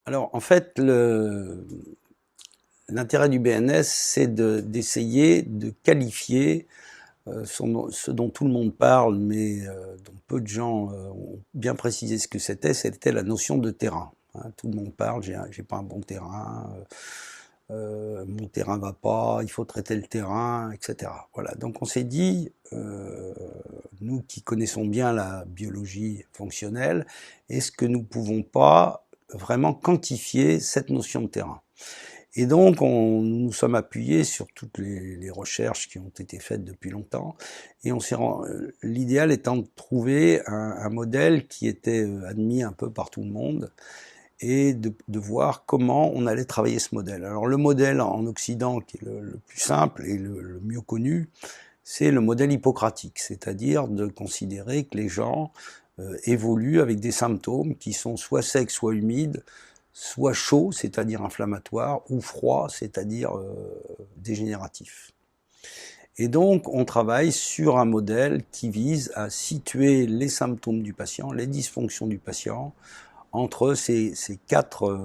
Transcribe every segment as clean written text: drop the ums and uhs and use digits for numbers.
Alors, en fait, l'intérêt du BNS, c'est d'essayer de qualifier ce dont tout le monde parle, mais dont peu de gens ont bien précisé ce que c'était la notion de terrain. Hein, tout le monde parle, j'ai pas un bon terrain, mon terrain va pas, il faut traiter le terrain, etc. Voilà, donc on s'est dit, nous qui connaissons bien la biologie fonctionnelle, est-ce que nous pouvons pas vraiment quantifier cette notion de terrain? Et donc, nous sommes appuyés sur toutes les recherches qui ont été faites depuis longtemps, et l'idéal étant de trouver un modèle qui était admis un peu par tout le monde, et de voir comment on allait travailler ce modèle. Alors le modèle en Occident, qui est le plus simple et le mieux connu, c'est le modèle hippocratique, c'est-à-dire de considérer que les gens évoluent avec des symptômes qui sont soit secs, soit humides, soit chaud, c'est-à-dire inflammatoire, ou froid, c'est-à-dire dégénératif. Et donc, on travaille sur un modèle qui vise à situer les symptômes du patient, les dysfonctions du patient, entre ces quatre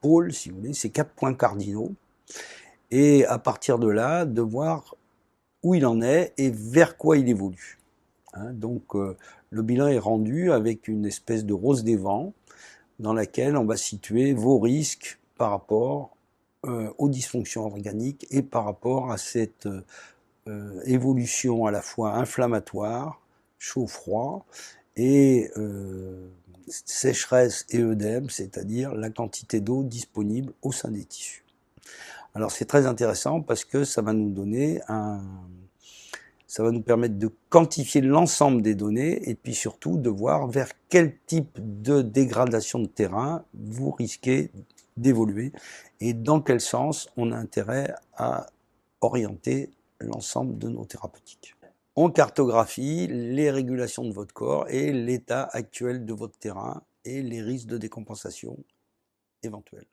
pôles, si vous voulez, ces 4 points cardinaux, et à partir de là, de voir où il en est et vers quoi il évolue. Hein, donc, le bilan est rendu avec une espèce de rose des vents, dans laquelle on va situer vos risques par rapport aux dysfonctions organiques et par rapport à cette évolution à la fois inflammatoire, chaud-froid, et sécheresse et œdème, c'est-à-dire la quantité d'eau disponible au sein des tissus. Alors c'est très intéressant parce que ça va nous donner ça va nous permettre de quantifier l'ensemble des données et puis surtout de voir vers quel type de dégradation de terrain vous risquez d'évoluer et dans quel sens on a intérêt à orienter l'ensemble de nos thérapeutiques. On cartographie les régulations de votre corps et l'état actuel de votre terrain et les risques de décompensation éventuels.